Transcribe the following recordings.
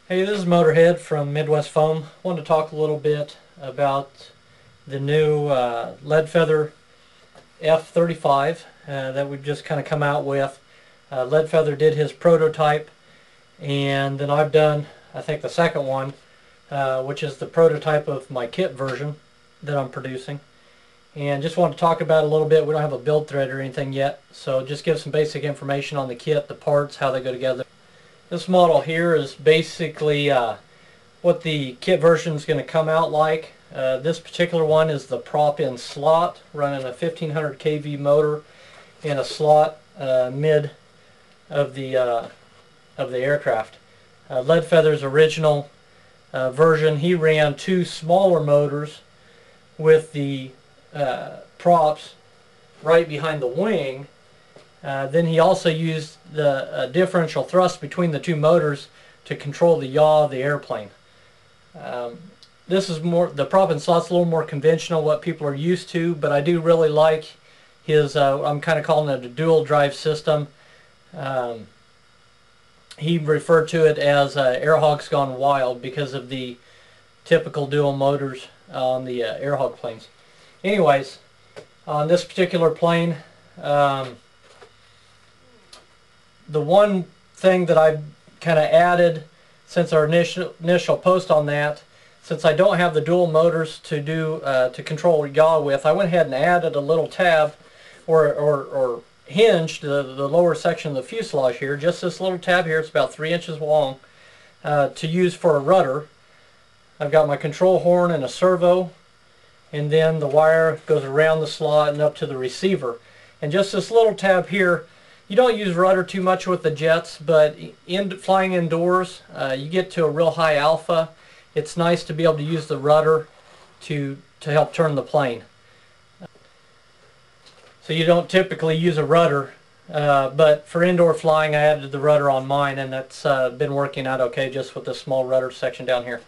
Hey, this is Motorhead from Midwest Foam. I wanted to talk a little bit about the new Lead Feather F35 that we've just kind of come out with. Lead Feather did his prototype, and then I've done, I think, the second one, which is the prototype of my kit version that I'm producing. And just want to talk about it a little bit. We don't have a build thread or anything yet, so just give some basic information on the kit, the parts, how they go together. This model here is basically what the kit version is going to come out like. This particular one is the prop-in slot, running a 1500 kV motor in a slot mid of the aircraft. Lead Feather's original version, he ran two smaller motors with the props right behind the wing. Then he also used the differential thrust between the two motors to control the yaw of the airplane. This is more, the prop-in slot's a little more conventional, what people are used to, but I do really like his, I'm kind of calling it a dual drive system. He referred to it as Airhogs Gone Wild because of the typical dual motors on the Airhog planes. Anyways, on this particular plane, the one thing that I've kind of added since our initial post on that, since I don't have the dual motors to do to control yaw with, I went ahead and added a little tab or hinge to the lower section of the fuselage here. Just this little tab here, it's about 3 inches long, to use for a rudder. I've got my control horn and a servo, and then the wire goes around the slot and up to the receiver. And just this little tab here, you don't use rudder too much with the jets, but flying indoors, you get to a real high alpha. It's nice to be able to use the rudder to help turn the plane. So you don't typically use a rudder, but for indoor flying I added the rudder on mine, and that's been working out okay just with this small rudder section down here.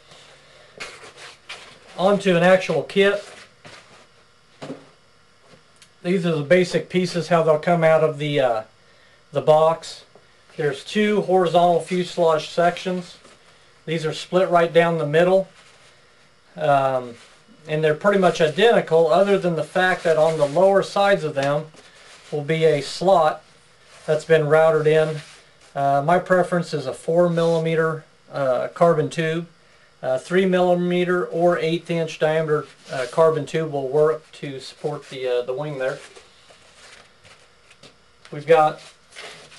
On to an actual kit. These are the basic pieces, how they'll come out of the box. There's two horizontal fuselage sections. These are split right down the middle, and they're pretty much identical, other than the fact that on the lower sides of them will be a slot that's been routed in. My preference is a 4mm carbon tube. 3mm or 1/8 inch diameter carbon tube will work to support the wing there. We've got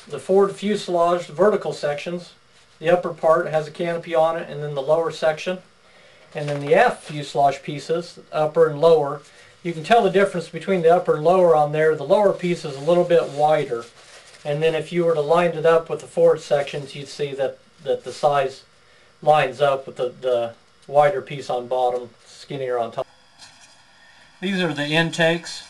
the forward fuselage vertical sections. The upper part has a canopy on it, and then the lower section. And then the aft fuselage pieces, upper and lower. You can tell the difference between the upper and lower on there. The lower piece is a little bit wider. And then if you were to line it up with the forward sections, you'd see that the size lines up with the wider piece on bottom, skinnier on top. These are the intakes.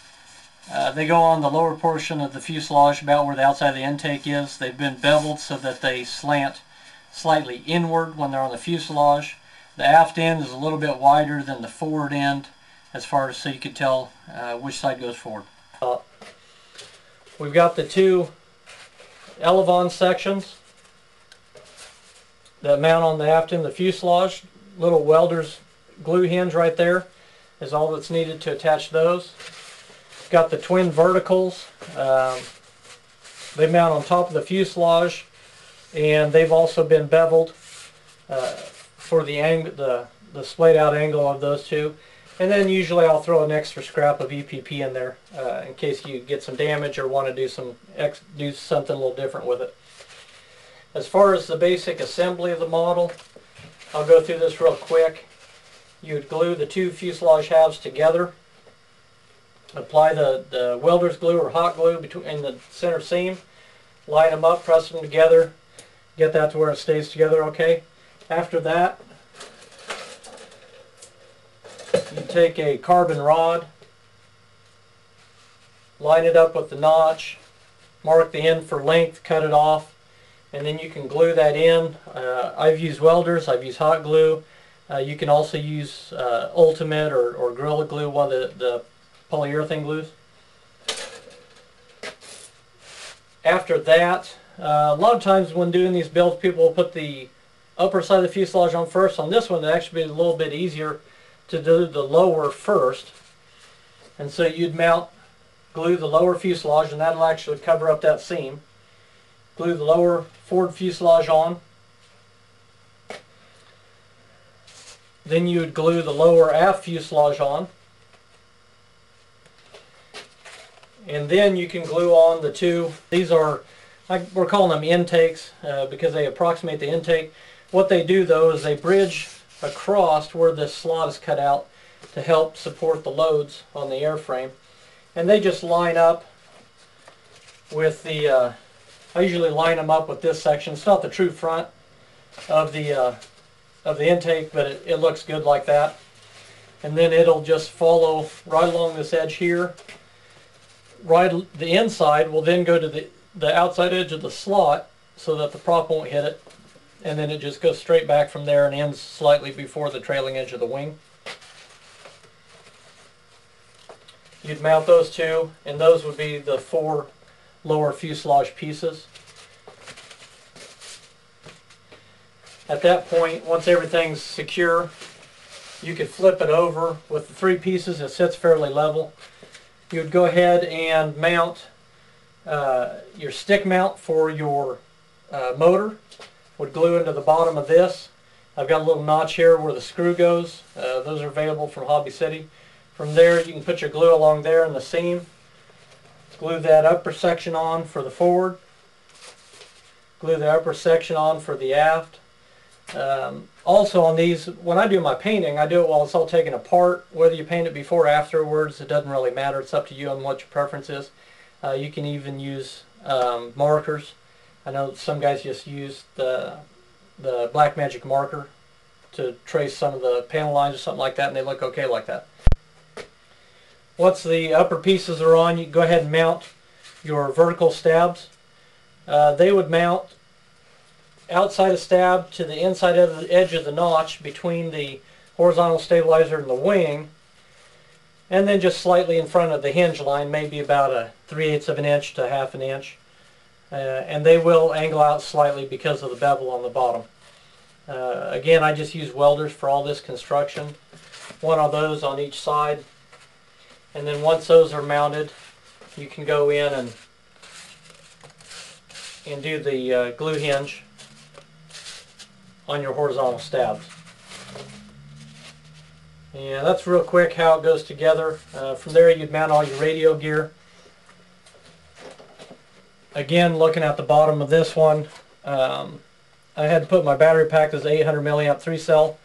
They go on the lower portion of the fuselage, about where the outside of the intake is. They've been beveled so that they slant slightly inward when they're on the fuselage. The aft end is a little bit wider than the forward end, as far as so you can tell which side goes forward. We've got the two elevon sections that mount on the aft end of the fuselage. Little welder's glue hinge right there is all that's needed to attach those. Got the twin verticals. They mount on top of the fuselage, and they've also been beveled for the splayed out angle of those two. And then usually I'll throw an extra scrap of EPP in there in case you get some damage or want to do something a little different with it. As far as the basic assembly of the model, I'll go through this real quick. You would glue the two fuselage halves together. Apply the welder's glue or hot glue in the center seam. Line them up, press them together. Get that to where it stays together okay. After that, you take a carbon rod, line it up with the notch, mark the end for length, cut it off, and then you can glue that in. I've used welders, I've used hot glue. You can also use Ultimate or Gorilla Glue, one of the polyurethane glues. After that, a lot of times when doing these builds, people will put the upper side of the fuselage on first. On this one, it'd actually be a little bit easier to do the lower first. And so you'd glue the lower fuselage, and that'll actually cover up that seam. Glue the lower forward fuselage on. Then you would glue the lower aft fuselage on. And then you can glue on the two. These are, we're calling them intakes because they approximate the intake. What they do though is they bridge across where this slot is cut out to help support the loads on the airframe. And they just line up with the, I usually line them up with this section. It's not the true front of the intake, but it looks good like that. And then it'll just follow right along this edge here. The inside will then go to the outside edge of the slot so that the prop won't hit it. And then it just goes straight back from there and ends slightly before the trailing edge of the wing. You'd mount those two, and those would be the 4 lower fuselage pieces. At that point, once everything's secure, you could flip it over. With the 3 pieces, it sits fairly level. You would go ahead and mount your stick mount for your motor. Would glue into the bottom of this. I've got a little notch here where the screw goes. Those are available from Hobby City. From there, you can put your glue along there in the seam. Glue that upper section on for the forward. Glue the upper section on for the aft. Also on these, when I do my painting, I do it while it's all taken apart. Whether you paint it before or afterwards, it doesn't really matter. It's up to you on what your preference is. You can even use markers. I know some guys just use the Blackmagic marker to trace some of the panel lines or something like that, and they look okay like that. Once the upper pieces are on, you can go ahead and mount your vertical stabs. They would mount outside of stab to the inside of the edge of the notch between the horizontal stabilizer and the wing, and then just slightly in front of the hinge line, maybe about a 3/8 of an inch to 1/2 an inch. And they will angle out slightly because of the bevel on the bottom. Again, I just use welders for all this construction. One of those on each side. And then once those are mounted, you can go in and do the glue hinge on your horizontal stabs. And that's real quick how it goes together. From there you'd mount all your radio gear. Again, looking at the bottom of this one, I had to put my battery pack, this 800 milliamp 3-cell,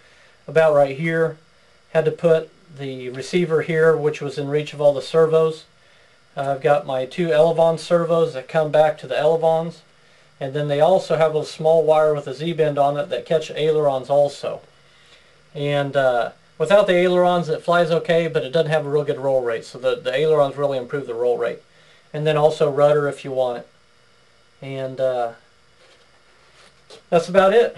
about right here. Had to put the receiver here, which was in reach of all the servos. I've got my 2 Elevon servos that come back to the Elevons. And then they also have a small wire with a Z-bend on it that catch ailerons also. And without the ailerons, it flies okay, but it doesn't have a real good roll rate. So the ailerons really improve the roll rate. And then also rudder if you want it. And that's about it.